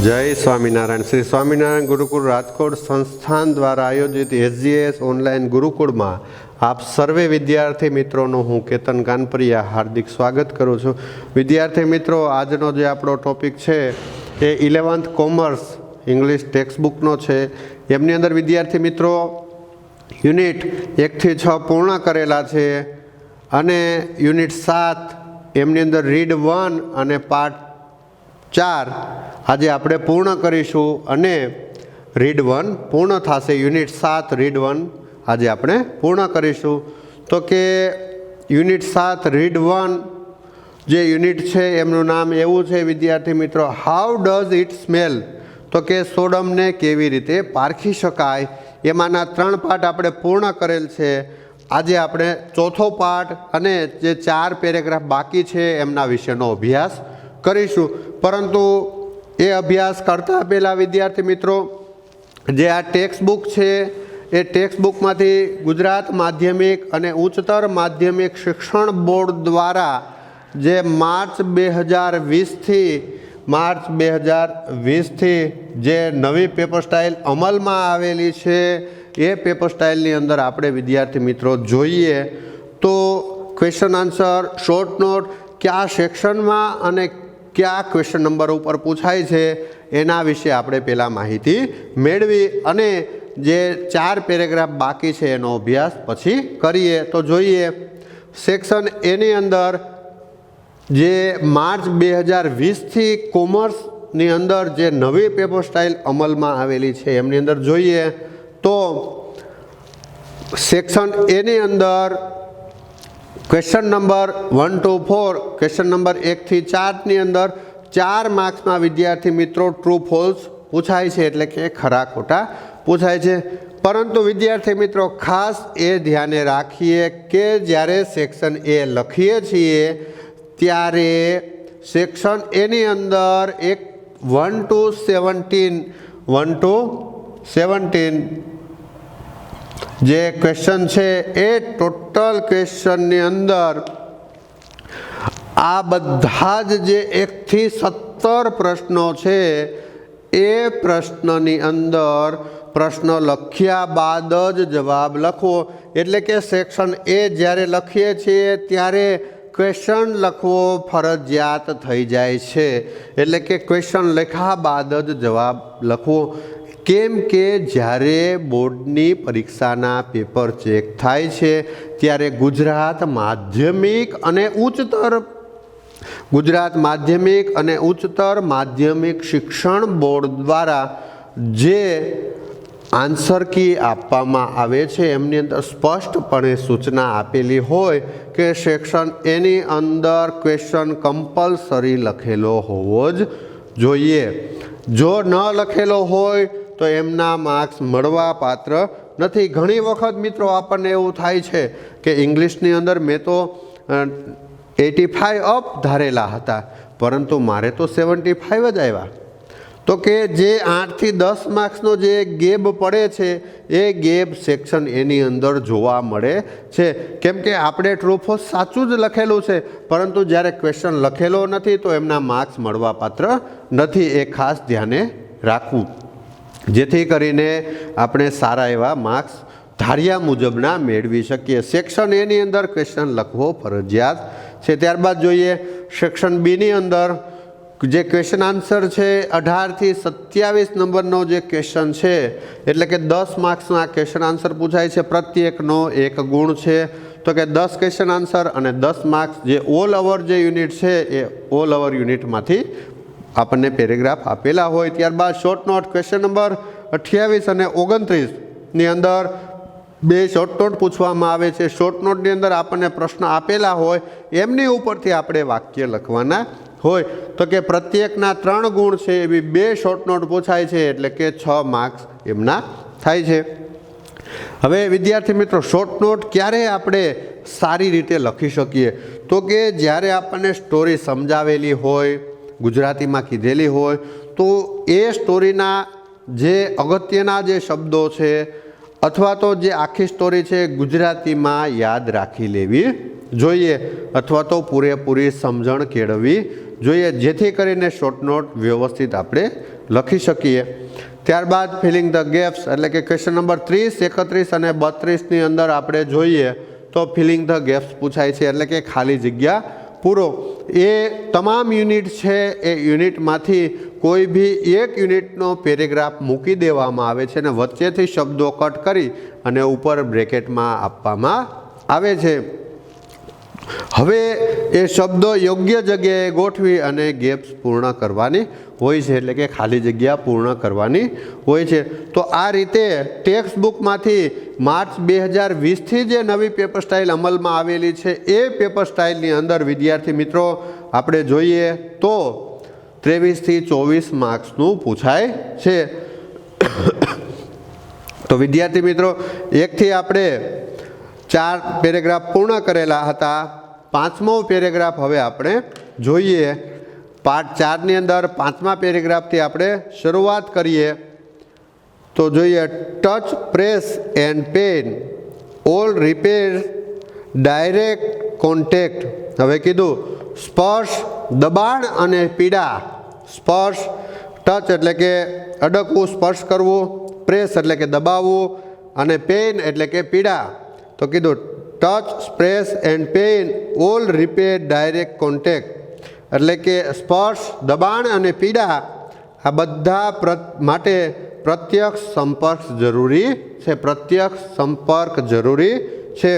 जय स्वामीनारायण। श्री स्वामीनारायण गुरुकुल राजकोट संस्थान द्वारा आयोजित SGS ऑनलाइन गुरुकुल में आप सर्वे विद्यार्थी मित्रों हूँ केतन कानपरिया हार्दिक स्वागत करूँ छूँ। विद्यार्थी मित्रों, आजनो जो आपणो टॉपिक है ये 11th कॉमर्स इंग्लिश टेक्स्टबुकनो है। एमनी अंदर विद्यार्थी मित्रों यूनिट 1 થી 6 पूर्ण करेला है अने यूनिट 7 एमनी अंदर रीड 1 अने पार्ट 4 आज आपणे पूर्ण करीशुं अने रीड 1 पूर्ण थशे। यूनिट 7 रीड 1 आज आपणे पूर्ण करीशुं। तो के यूनिट 7 रीड 1 जे यूनिट है एमनुं नाम एवुं छे विद्यार्थी मित्रों, हाउ डज इट स्मेल। तो के सोडम ने केवी रीते पारखी शकाय। एमांना 3 पार्ट आपणे पूर्ण करेल छे। आज आपणे चौथो पार्ट अने जे 4 पेरेग्राफ बाकी छे एमना विषयनो अभ्यास करीशुं। परंतु ए अभ्यास करता पहला विद्यार्थी मित्रों जे आ टेक्स्टबुक है ए टेक्स्टबुक में गुजरात माध्यमिक अने उच्चतर माध्यमिक शिक्षण बोर्ड द्वारा जे मार्च 2020 थी मार्च 2020 थी जे नवी पेपर स्टाइल अमल में आवेली छे ए पेपर स्टाइल अंदर आपणे विद्यार्थी मित्रों जोईए तो क्वेश्चन आंसर शॉर्ट नोट क्या सेक्शन में अने क्या क्वेश्चन नंबर पर पूछाय छे एना विषे आपणे पहला माहिती मेळवी अने जे 4 पेरेग्राफ बाकी छे एनो अभ्यास पछी करीए। तो जोईए सेक्शन ए नी अंदर जे मार्च 2020 थी कॉमर्स नी अंदर जे नवी पेपर स्टाइल अमल में आवेली छे एमनी अंदर जोईए तो सेक्शन ए नी अंदर question number 1 to 4 question number 1 થી 4 नी अंदर 4 मार्क्स में विद्यार्थी मित्रों ट्रू फॉल्स पूछाय छे एटले के खरा खोटा पूछाय छे। परंतु विद्यार्थी मित्रों खास ए ध्याने राखीए के ज्यारे सेक्शन ए लखीए छीए त्यारे सेक्शन ए नी अंदर एक 1 to 17 जे क्वेश्चन है ए टोटल क्वेश्चन नी अंदर आ बधा जे 1 થી 17 प्रश्नों छे ए प्रश्न नी अंदर प्रश्न लख्या बाद ज जवाब लखवो। एटले के सेक्शन ए ज्यारे लखीए छीए त्यारे क्वेश्चन लखवो फरजियात थई जाय छे। एटले के क्वेश्चन लख्या बाद ज जवाब लखवो केम के ज्यारे बोर्डनी परीक्षाना पेपर चेक थाय छे त्यारे गुजरात माध्यमिक अने उच्चतर माध्यमिक शिक्षण बोर्ड द्वारा जे आंसर की आपवामां आवे छे एमनी अंदर स्पष्टपणे सूचना आपेली होय के सेक्शन ए नी अंदर क्वेश्चन कम्पलसरी लखेलो होवो ज जोईए। जो न लखेलो होय तो एमना मार्क्स मळवा पात्र नथी। घणी वखत मित्रों आपने एवुं थाय छे के इंग्लिशनी अंदर मैं तो 85 अप धारेला हता परंतु मारे तो 75 ज आव्या। तो के जे 8 થી 10 मार्क्सनो जे गेप पड़े छे ए गेप सेक्शन ए नी अंदर जोवा मळे छे केम के आपणे ट्रू फॉल्स साचुं ज लखेलुं छे परंतु ज्यारे क्वेश्चन लखेलो नथी तो एमना मार्क्स मळवा पात्र नथी। ए खास ध्याने राखवुं जेथी करीने आपणे सारा एवा मार्क्स धार्या मुजबना मेळवी शकीए। सेक्शन ए नी अंदर क्वेश्चन लखवो फरजियात छे। त्यारबाद जोईए सेक्शन बी नी अंदर जे क्वेश्चन आंसर है 18 થી 27 नंबरनो जे क्वेश्चन है एटले के 10 मार्क्सना क्वेश्चन आंसर पूछाय छे प्रत्येकनो 1 गुण है। तो के 10 क्वेश्चन आंसर अने 10 मार्क्स जे ऑल ओवर जे यूनिट है ए ऑल ओवर यूनिट मांथी आपने पेरेग्राफ आपेला होय। त्यारबाद शॉर्ट नोट क्वेश्चन नंबर 28 અને 29 ની અંદર 2 शॉर्ट नोट पूछवामां आवे छे। शॉर्ट नोट नी अंदर आपने प्रश्न आपेला होय एमनी उपरथी आपणे वाक्य लखवाना होय। तो के प्रत्येकना 3 गुण है एवी 2 शॉर्ट नोट पूछाय छे एटले के 6 मार्क्स एमना थाय छे। हवे विद्यार्थी मित्रों शॉर्ट नोट क्यारे आपणे सारी रीते लखी शकीए तो के ज्यारे आपने स्टोरी समजावेली होय गुजराती में कीधेली होय तो ए स्टोरीना जे अगत्यना जे शब्दों है अथवा तो जे आखी स्टोरी है गुजराती में याद राखी लेवी जोईए अथवा तो पूरेपूरी समझण केळवी જોઈએ, જેથી કરીને શોર્ટ નોટ વ્યવસ્થિત આપણે લખી શકીએ. ત્યારબાદ ફિલિંગ ધ ગેપ્સ એટલે કે ક્વેશ્ચન નંબર 30, 31 અને 32ની અંદર આપણે જોઈએ તો ફિલિંગ ધ ગેપ્સ પૂછાય છે, એટલે કે ખાલી જગ્યા પૂરો. એ તમામ યુનિટ છે એ યુનિટમાંથી કોઈ બી એક યુનિટનો પેરેગ્રાફ મૂકી દેવામાં આવે છે અને વચ્ચેથી શબ્દો કટ કરી અને ઉપર બ્રેકેટમાં આપવામાં આવે છે. હવે એ શબ્દો યોગ્ય જગ્યાએ ગોઠવી અને ગેપ્સ પૂર્ણ કરવાની હોય છે, એટલે કે ખાલી જગ્યા પૂર્ણ કરવાની હોય છે. તો આ રીતે ટેક્સ્ટ બુકમાંથી માર્ચ 2020થી જે નવી પેપર સ્ટાઇલ અમલમાં આવેલી છે એ પેપર સ્ટાઇલની અંદર વિદ્યાર્થી મિત્રો આપણે જોઈએ તો 23 થી 24 માર્ક્સનું પૂછાય છે. તો વિદ્યાર્થી મિત્રો એકથી આપણે 4 પેરેગ્રાફ પૂર્ણ કરેલા હતા. 5મો પેરેગ્રાફ હવે આપણે જોઈએ. પાર્ટ 4ની અંદર 5મા પેરેગ્રાફથી આપણે શરૂઆત કરીએ તો જોઈએ touch, press and pen all repair direct contact. હવે કીધું સ્પર્શ, દબાણ અને પીડા. સ્પર્શ, ટચ એટલે કે અડકવું, સ્પર્શ કરવું, પ્રેસ એટલે કે દબાવવું અને પેન એટલે કે પીડા. તો કીધું touch, press and pen all repair direct contact એટલે કે સ્પર્શ, દબાણ અને પીડા આ બધા માટે પ્રત્યક્ષ સંપર્ક જરૂરી છે. પ્રત્યક્ષ સંપર્ક જરૂરી છે.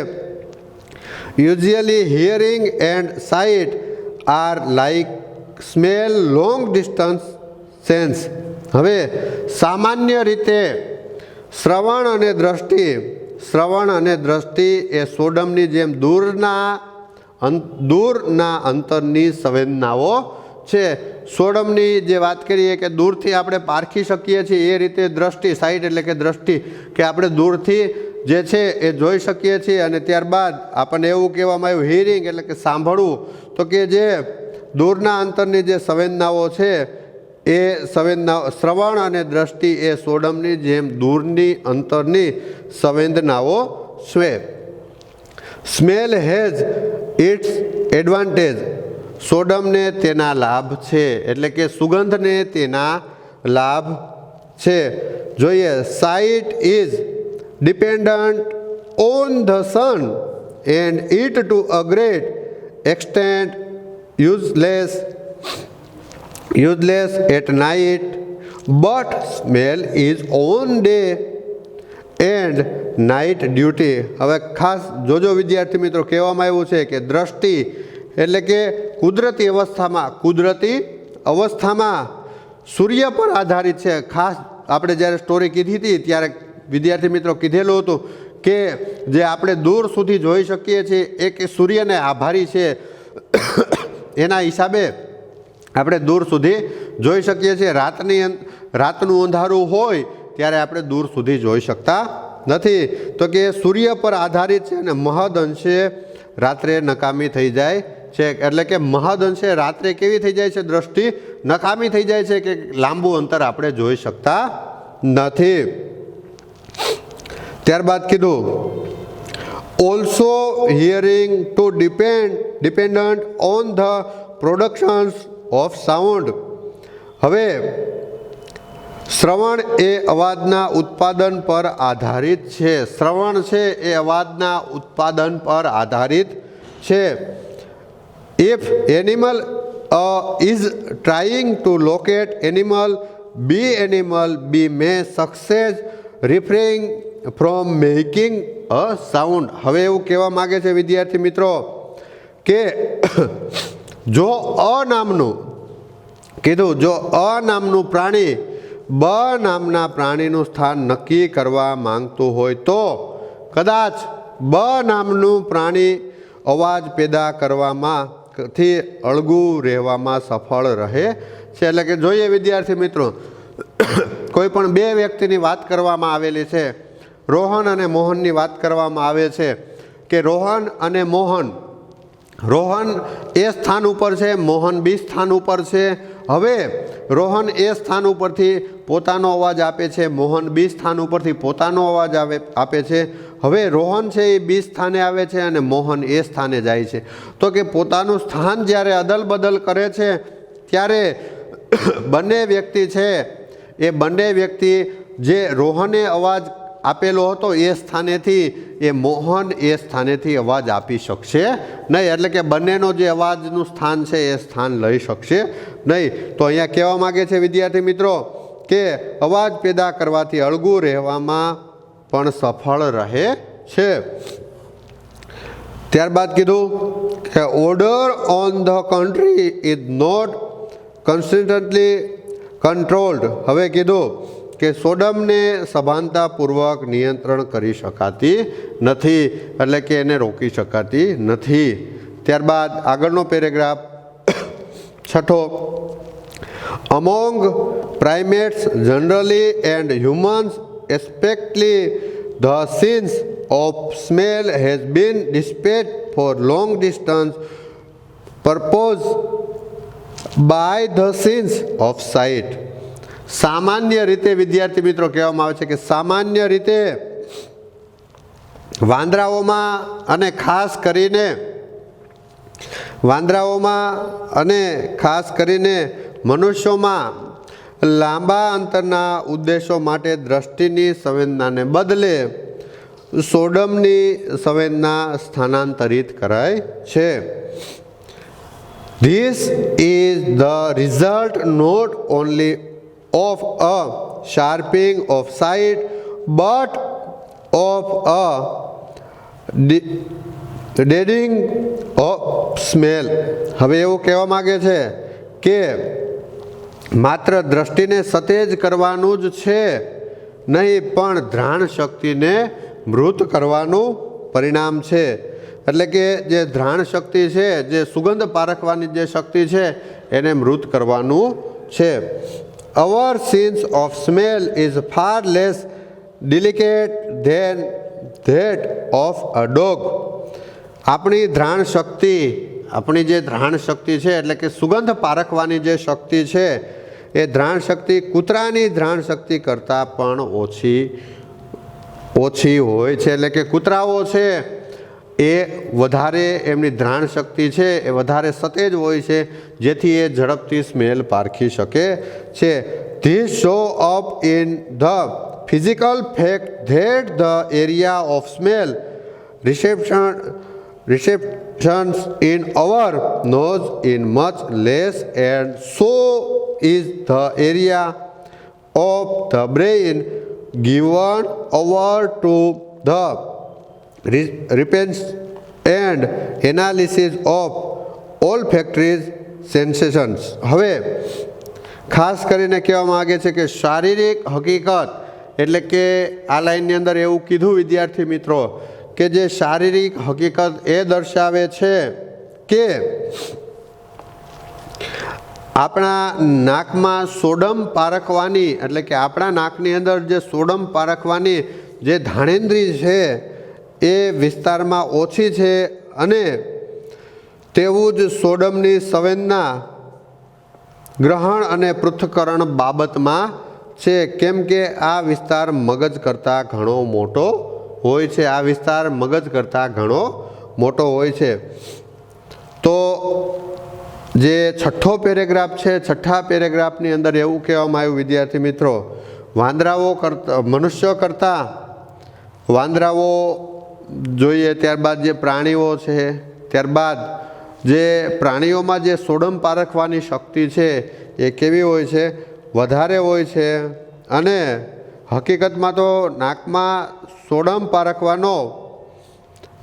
Usually hearing and site R like smell long distance sense. હવે સામાન્ય રીતે શ્રવણ અને દ્રષ્ટિ એ સોડમની જેમ દૂરના અંતરની સંવેદનાઓ છે. સોડમની જે વાત કરીએ કે દૂરથી આપણે પારખી શકીએ છીએ એ રીતે દ્રષ્ટિ, સાઇટ એટલે કે દ્રષ્ટિ કે આપણે દૂરથી જે છે એ જોઈ શકીએ છીએ. અને ત્યારબાદ આપણને એવું કહેવામાં આવ્યું હિયરિંગ એટલે કે સાંભળવું, તો કે જે દૂરના અંતરની જે સંવેદનાઓ છે એ સંવેદનાઓ, શ્રવણ અને દ્રષ્ટિ એ સોડમની જેમ દૂરની અંતરની સંવેદનાઓ છે. Smell has its advantage. સોડમને તેના લાભ છે, એટલે કે સુગંધને તેના લાભ છે. જોઈએ site is dependent on the sun and it to a great extent useless at night, but smell is on day and night duty. હવે ખાસ જોજો વિદ્યાર્થી મિત્રો, કહેવામાં આવ્યું છે કે દ્રષ્ટિ એટલે કે કુદરતી અવસ્થામાં સૂર્ય પર આધારિત છે. ખાસ આપણે જ્યારે સ્ટોરી કીધી હતી ત્યારે વિદ્યાર્થી મિત્રો કીધેલું હતું કે જે આપણે દૂર સુધી જોઈ શકીએ છીએ એ કે સૂર્યને આભારી છે. એના હિસાબે આપણે દૂર સુધી જોઈ શકીએ છીએ. રાતનું અંધારું હોય ત્યારે આપણે દૂર સુધી જોઈ શકતા નથી. તો કે સૂર્ય પર આધારિત છે અને મહદઅંશે રાત્રે નકામી થઈ જાય છે. એટલે કે મહદઅંશે રાત્રે કેવી થઈ જાય છે? દ્રષ્ટિ નકામી થઈ જાય છે કે લાંબુ અંતર આપણે જોઈ શકતા નથી. ત્યારબાદ કીધું also hearing to dependent on the productions of sound. હવે શ્રવણ એ અવાજના ઉત્પાદન પર આધારિત છે. શ્રવણ છે એ અવાજના ઉત્પાદન પર આધારિત છે. If animal is trying to locate animal B may success refrain from making a sound. હવે એવું કહેવા માગે છે વિદ્યાર્થી મિત્રો કે જો નામનું પ્રાણી બ નામના પ્રાણીનું સ્થાન નક્કી કરવા માંગતું હોય તો કદાચ બ નામનું પ્રાણી અવાજ પેદા કરવામાંથી અળગું રહેવામાં સફળ રહે છે. એટલે કે જોઈએ વિદ્યાર્થી મિત્રો, કોઈ પણ બે વ્યક્તિની વાત કરવામાં આવેલી છે. રોહન અને મોહનની વાત કરવામાં આવે છે કે રોહન અને મોહન, રોહન એ સ્થાન ઉપર છે, મોહન બી સ્થાન ઉપર છે. હવે રોહન એ સ્થાન ઉપરથી પોતાનો અવાજ આપે છે, મોહન બી સ્થાન ઉપરથી પોતાનો અવાજ આપે છે. હવે રોહન છે એ બી સ્થાને આવે છે અને મોહન એ સ્થાને જાય છે. તો કે પોતાનું સ્થાન જ્યારે અદલ બદલ કરે છે ત્યારે બંને વ્યક્તિ છે એ બંને વ્યક્તિ જે રોહને અવાજ આપેલો હતો એ સ્થાનેથી એ મોહન એ સ્થાનેથી અવાજ આપી શકશે નહીં, એટલે કે બંનેનો જે અવાજનું સ્થાન છે એ સ્થાન લઈ શકશે નહીં. તો અહીંયા કહેવા માગે છે વિદ્યાર્થી મિત્રો કે અવાજ પેદા કરવાથી અળગું રહેવામાં પણ સફળ રહે છે. ત્યારબાદ કીધું કે order on the country is not constantly controlled. હવે કીધું કે સોડમને સભાનતાપૂર્વક નિયંત્રણ કરી શકાતી નથી, એટલે કે એને રોકી શકાતી નથી. ત્યારબાદ આગળનો પેરેગ્રાફ છઠ્ઠો, among primates generally and humans especially the sense of smell has been displaced for long distance purpose by the sense of sight. સામાન્ય રીતે વિદ્યાર્થી મિત્રો કહેવામાં આવે છે કે સામાન્ય રીતે વાંદરાઓમાં અને ખાસ કરીને મનુષ્યોમાં લાંબા અંતરના ઉદ્દેશો માટે દ્રષ્ટિની સંવેદનાને બદલે સોડમની સંવેદના સ્થાનાંતરિત કરાય છે. This is the result not only of a sharpening of sight but of a deadening of smell. હવે એવું કહેવા માગે છે કે માત્ર દ્રષ્ટિને સતેજ કરવાનું જ છે નહીં, પણ ધ્રાણ શક્તિને મૃત કરવાનું પરિણામ છે. એટલે કે જે ધ્રાણ શક્તિ છે, જે સુગંધ પારખવાની જે શક્તિ છે એને મૃત કરવાનું છે. Our sense of smell is far less delicate than that of a dog. આપણી જે ધ્રાણ શક્તિ છે એટલે કે સુગંધ પારખવાની જે શક્તિ છે એ ધ્રાણ શક્તિ કૂતરાની ધ્રાણ શક્તિ કરતાં પણ ઓછી હોય છે. એટલે કે કૂતરાઓ છે એ વધારે એમની ધ્રાણ શક્તિ છે એ વધારે સતેજ હોય છે, જેથી એ ઝડપથી સ્મેલ પારખી શકે છે. This show up in the physical fact that the area of smell receptions in our nose is much less, and so is the area of the brain given over to the repentance and analysis of olfactory sensations. હવે ખાસ કરીને કહેવા માગે છે કે શારીરિક હકીકત, એટલે કે આ લાઈનની અંદર એવું કીધું વિદ્યાર્થી મિત્રો કે જે શારીરિક હકીકત એ દર્શાવે છે કે આપણા નાકમાં સોડમ પારખવાની, એટલે કે આપણા નાકની અંદર જે સોડમ પારખવાની જે ધાણેન્દ્રી છે એ વિસ્તારમાં ઓછી છે, અને તેવું જ સોડમની સંવેદના ગ્રહણ અને પૃથ્થકરણ બાબતમાં છે, કેમ કે આ વિસ્તાર મગજ કરતાં ઘણો મોટો હોય છે. આ વિસ્તાર મગજ કરતાં ઘણો મોટો હોય છે. તો જે છઠ્ઠો પેરેગ્રાફ છે, છઠ્ઠા પેરેગ્રાફની અંદર એવું કહેવામાં આવ્યું વિદ્યાર્થી મિત્રો, મનુષ્યો કરતાં વાંદરાઓ જોઈએ, ત્યારબાદ જે પ્રાણીઓ છે, ત્યારબાદ જે પ્રાણીઓમાં જે સોડમ પારખવાની શક્તિ છે એ કેવી હોય છે? વધારે હોય છે. અને હકીકતમાં તો નાકમાં સોડમ પારખવાનો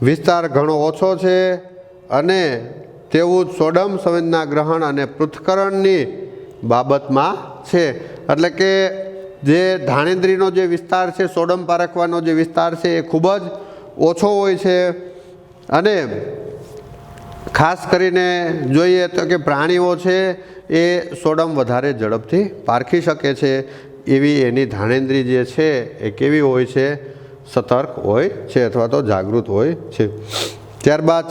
વિસ્તાર ઘણો ઓછો છે, અને તેવું સોડમ સંવેદના ગ્રહણ અને પૃથ્થકરણની બાબતમાં છે. એટલે કે જે ધાણેન્દ્રીનો જે વિસ્તાર છે, સોડમ પારખવાનો જે વિસ્તાર છે એ ખૂબ જ ઓછો હોય છે. અને ખાસ કરીને જોઈએ તો કે પ્રાણીઓ છે એ સોડમ વધારે ઝડપથી પારખી શકે છે, એવી એની ધાણેન્દ્રી જે છે એ કેવી હોય છે? સતર્ક હોય છે અથવા તો જાગૃત હોય છે. ત્યારબાદ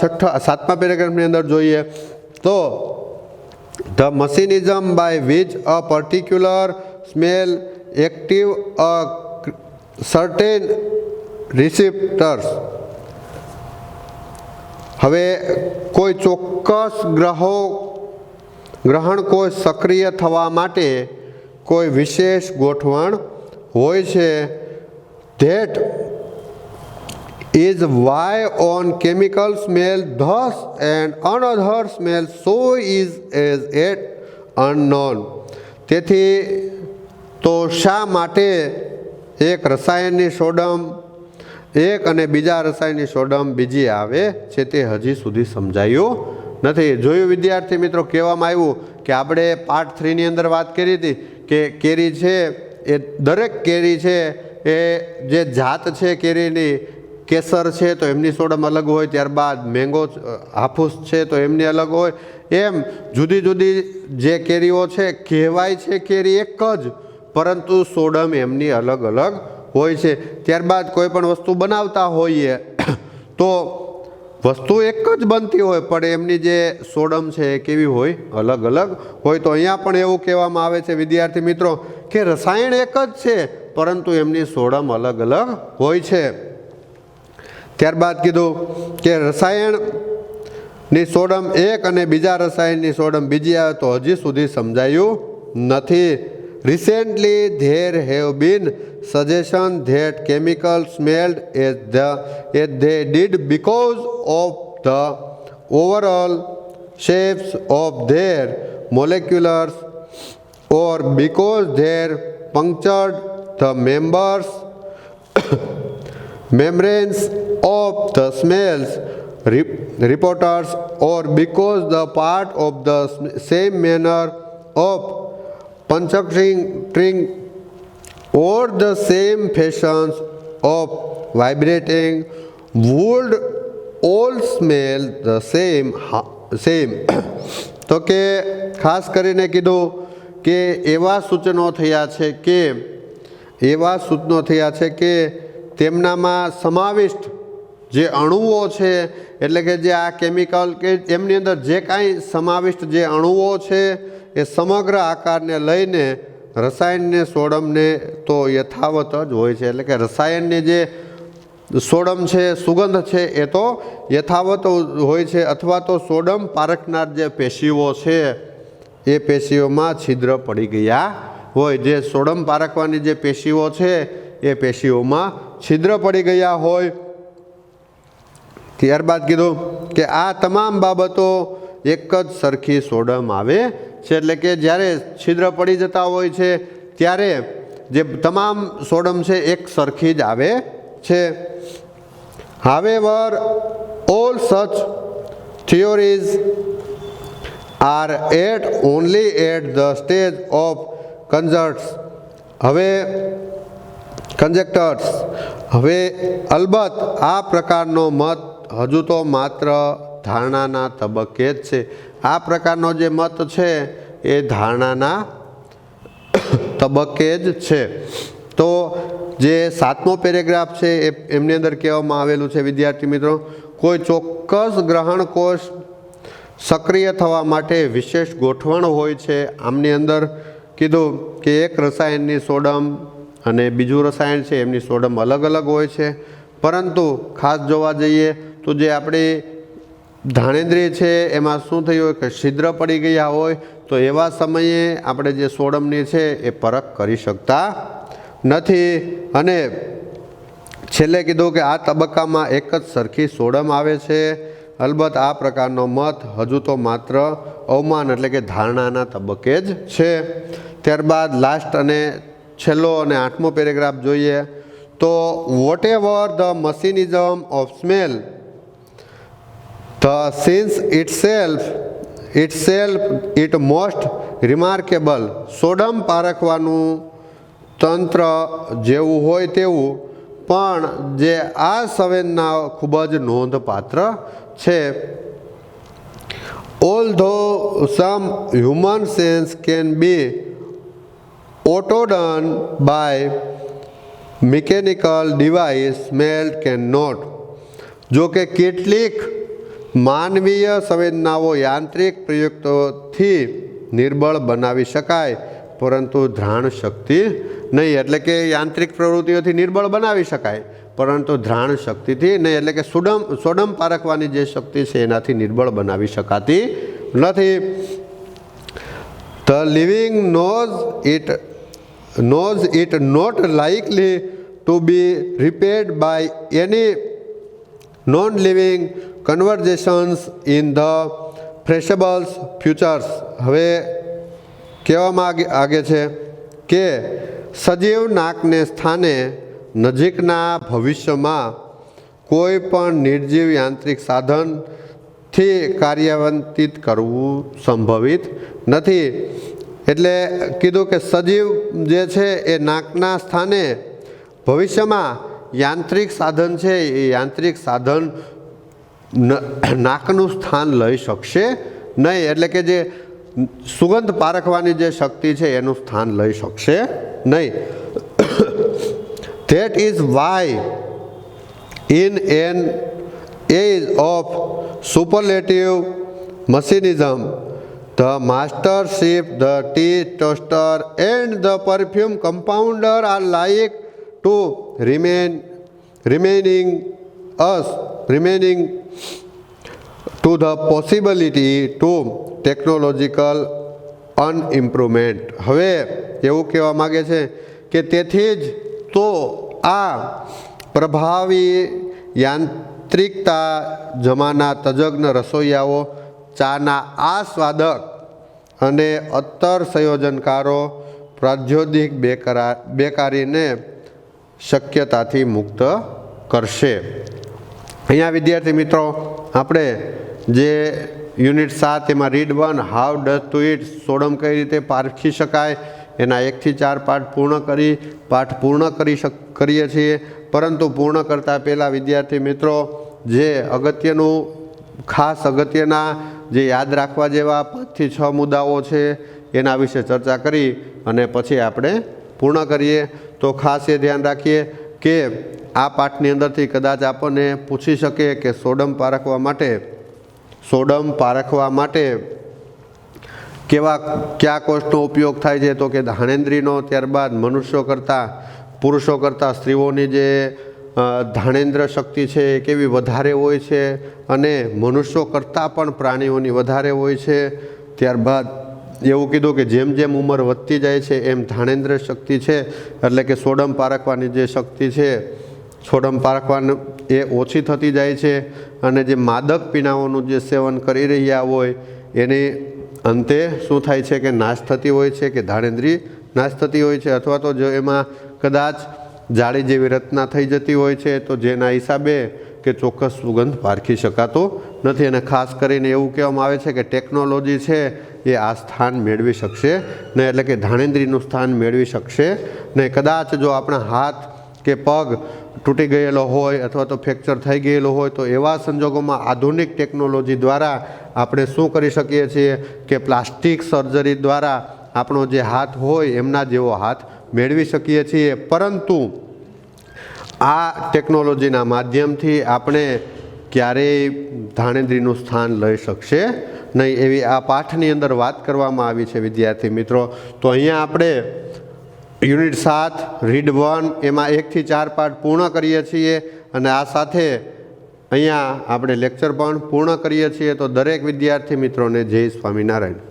સાતમા પેરેગ્રાફની અંદર જોઈએ તો the mechanism by which a particular smell active a certain receptors. હવે કોઈ ચોક્કસ ગ્રહો ગ્રહણકોષ સક્રિય થવા માટે કોઈ વિશેષ ગોઠવણ હોય છે. That is why on chemical smell thus and another smell so is as yet unknown. તેથી તો શા માટે એક રસાયણની સોડમ એક અને બીજા રસાયણની સોડમ બીજી આવે છે તે હજી સુધી સમજાયું નથી. જોયું વિદ્યાર્થી મિત્રો, કહેવામાં આવ્યું કે આપણે પાર્ટ 3ની અંદર વાત કરી હતી કે કેરી છે એ દરેક કેરી છે એ જે જાત છે કેરીની, કેસર છે તો એમની સોડમ અલગ હોય, ત્યારબાદ મેંગો હાફૂસ છે તો એમની અલગ હોય. એમ જુદી જુદી જે કેરીઓ છે કહેવાય છે કેરી એક જ, પરંતુ સોડમ એમની અલગ અલગ હોય છે. ત્યારબાદ કોઈ પણ વસ્તુ બનાવતા હોઈએ તો વસ્તુ એક જ બનતી હોય પણ એમની જે સોડમ છે એ કેવી હોય? અલગ અલગ હોય. તો અહીંયા પણ એવું કહેવામાં આવે છે વિદ્યાર્થી મિત્રો કે રસાયણ એક જ છે પરંતુ એમની સોડમ અલગ અલગ હોય છે. ત્યારબાદ કીધું કે રસાયણની સોડમ એક અને બીજા રસાયણની સોડમ બીજી આવે તો હજી સુધી સમજાયું નથી. Recently there have been suggestions that chemicals smelled as they did because of the overall shapes of their molecules or because they punctured the membranes of the smells reporters or because the part of the same manner of puncturing or the same fashions of vibrating would all smell the same. તો કે ખાસ કરીને કીધું કે એવા સૂચનો થયા છે કે તેમનામાં સમાવિષ્ટ જે અણુઓ છે, એટલે કે જે આ કેમિકલ કે એમની અંદર જે કાંઈ સમાવિષ્ટ જે અણુઓ છે એ સમગ્ર આકારને લઈને રસાયણને સોડમને તો યથાવત જ હોય છે. એટલે કે રસાયણની જે સોડમ છે, સુગંધ છે એ તો યથાવત હોય છે, અથવા તો સોડમ પારખનાર જે પેશીઓ છે એ પેશીઓમાં છિદ્ર પડી ગયા હોય. જે સોડમ પારખવાની જે પેશીઓ છે એ પેશીઓમાં છિદ્ર પડી ગયા હોય. ત્યારબાદ કીધું કે આ તમામ બાબતો એક જ સરખી સોડમ આવે છે. એટલે કે જ્યારે છિદ્ર પડી જતા હોય છે ત્યારે જે તમામ સોડમ છે એક સરખી જ આવે છે. However, all such theories are only at the stage of conjectures. હવે અલબત્ત આ પ્રકારનો મત હજુ તો માત્ર ધારણાના તબક્કે જ છે. આ પ્રકારનો જે મત છે એ ધારણાના તબક્કે જ છે. તો જે 7મો પેરેગ્રાફ છે એમની અંદર કહેવામાં આવેલું છે વિદ્યાર્થી મિત્રો, કોઈ ચોક્કસ ગ્રહણકોષ સક્રિય થવા માટે વિશેષ ગોઠવણ હોય છે. આમની અંદર કીધું કે એક રસાયણની સોડમ અને બીજું રસાયણ છે એમની સોડમ અલગ અલગ હોય છે. પરંતુ ખાસ જોવા જઈએ તો જે આપણી ધાણેન્દ્રિય છે એમાં શું થયું હોય કે છિદ્ર પડી ગયા હોય તો એવા સમયે આપણે જે સોડમની છે એ પરખ કરી શકતા નથી. અને છેલ્લે કીધું કે આ તબક્કામાં એક જ સરખી સોડમ આવે છે. અલબત્ત આ પ્રકારનો મત હજુ તો માત્ર અવમાન એટલે કે ધારણાના તબક્કે જ છે. ત્યારબાદ લાસ્ટ અને છેલ્લો અને 8મો પેરેગ્રાફ જોઈએ તો whatever the mechanism of smell the since itself it most remarkable. સોડમ પારખવાનું તંત્ર જેવું હોય તેવું પણ જે આ સંવેદના ખૂબ જ નોંધપાત્ર છે. Although some human sense can be outdone by mechanical device, smell cannot. જો કે કેટલીક માનવીય સંવેદનાઓ યાંત્રિક પ્રયુક્તિથી નિર્બળ બનાવી શકાય પરંતુ ધ્રાણ શક્તિ નહીં. એટલે કે યાંત્રિક પ્રવૃત્તિઓથી નિર્બળ બનાવી શકાય પરંતુ ધ્રાણ શક્તિથી નહીં. એટલે કે સોડમ પારખવાની જે શક્તિ છે એનાથી નિર્બળ બનાવી શકાતી નથી. The living knows it not likely to be repaired by any non-living conversations in the foreseeable futures. હવે કહેવામાં આગે છે કે સજીવ નાકને સ્થાને નજીકના ભવિષ્યમાં કોઈ પણ નિર્જીવ યાંત્રિક સાધનથી કાર્યાન્વિત કરવું સંભવિત નથી. એટલે કીધું કે સજીવ જે છે એ નાકના સ્થાને ભવિષ્યમાં યાંત્રિક સાધન છે એ યાંત્રિક સાધન નાકનું સ્થાન લઈ શકશે નહીં. એટલે કે જે સુગંધ પારખવાની જે શક્તિ છે એનું સ્થાન લઈ શકશે નહીં. That is why in an age of superlative machinism, the mastership, the tea toaster and the perfume compounder are like to remaining to the possibility to technological unimprovement. હવે એવું કહેવા માગે છે કે તેથી જ તો આ પ્રભાવી યાંત્રિકતા જમાના તજજ્ઞ રસોઈયાઓ, ચાના આસ્વાદક અને અત્તર સંયોજનકારો પ્રાદ્યોગિક બેકારીને શક્યતાથી મુક્ત કરશે. અહીંયા વિદ્યાર્થી મિત્રો આપણે જે યુનિટ 7 એમાં read 1 how does to it સોડમ કઈ રીતે પારખી શકાય એના 1 થી 4 પાઠ પૂર્ણ કરીએ છીએ. પરંતુ પૂર્ણ કરતાં પહેલાં વિદ્યાર્થી મિત્રો જે ખાસ અગત્યના જે યાદ રાખવા જેવા 5 થી 6 મુદ્દાઓ છે એના વિશે ચર્ચા કરી અને પછી આપણે પૂર્ણ કરીએ. તો ખાસ એ ધ્યાન રાખીએ કે આ પાઠની અંદરથી કદાચ આપણને પૂછી શકે કે સોડમ પારખવા માટે કયા કોષનો ઉપયોગ થાય છે. તો કે ધાણેન્દ્રીનો, ત્યારબાદ પુરુષો કરતાં સ્ત્રીઓની જે ધાણેન્દ્ર શક્તિ છે એ કેવી વધારે હોય છે અને મનુષ્યો કરતાં પણ પ્રાણીઓની વધારે હોય છે. ત્યારબાદ એવું કીધું કે જેમ જેમ ઉંમર વધતી જાય છે એમ ધાણેન્દ્ર શક્તિ છે એટલે કે સોડમ પારખવાની જે શક્તિ છે સોડમ પારખવાનું એ ઓછી થતી જાય છે અને જે માદક પીણાઓનું જે સેવન કરી રહ્યા હોય એની અંતે શું થાય છે કે નાશ થતી હોય છે કે ધાણેન્દ્રી નાશ થતી હોય છે અથવા તો જો એમાં કદાચ જાળી જેવી રચના થઈ જતી હોય છે તો જેના હિસાબે કે ચોક્કસ સુગંધ પારખી શકાતો નથી. અને ખાસ કરીને એવું કહેવામાં આવે છે કે ટેકનોલોજી છે એ આ સ્થાન મેળવી શકશે નહીં, એટલે કે ધાણેન્દ્રીનું સ્થાન મેળવી શકશે નહીં. કદાચ જો આપણા હાથ કે પગ તૂટી ગયેલો હોય અથવા તો ફ્રેક્ચર થઈ ગયેલો હોય તો એવા સંજોગોમાં આધુનિક ટેકનોલોજી દ્વારા આપણે શું કરી શકીએ છીએ કે પ્લાસ્ટિક સર્જરી દ્વારા આપણો જે હાથ હોય એમના જેવો હાથ મેળવી શકીએ છીએ. પરંતુ આ ટેકનોલોજીના માધ્યમથી આપણે ક્યારેય ધાણેન્દ્રીનું સ્થાન લઈ શકશે નહીં એવી આ પાઠની અંદર વાત કરવામાં આવી છે વિદ્યાર્થી મિત્રો. તો અહીંયા આપણે યુનિટ 7 રીડ 1 એમાં 1 થી 4 પાઠ પૂર્ણ કરીએ છીએ અને આ સાથે અહીંયા આપણે લેક્ચર પણ પૂર્ણ કરીએ છીએ. તો દરેક વિદ્યાર્થી મિત્રોને જય સ્વામિનારાયણ.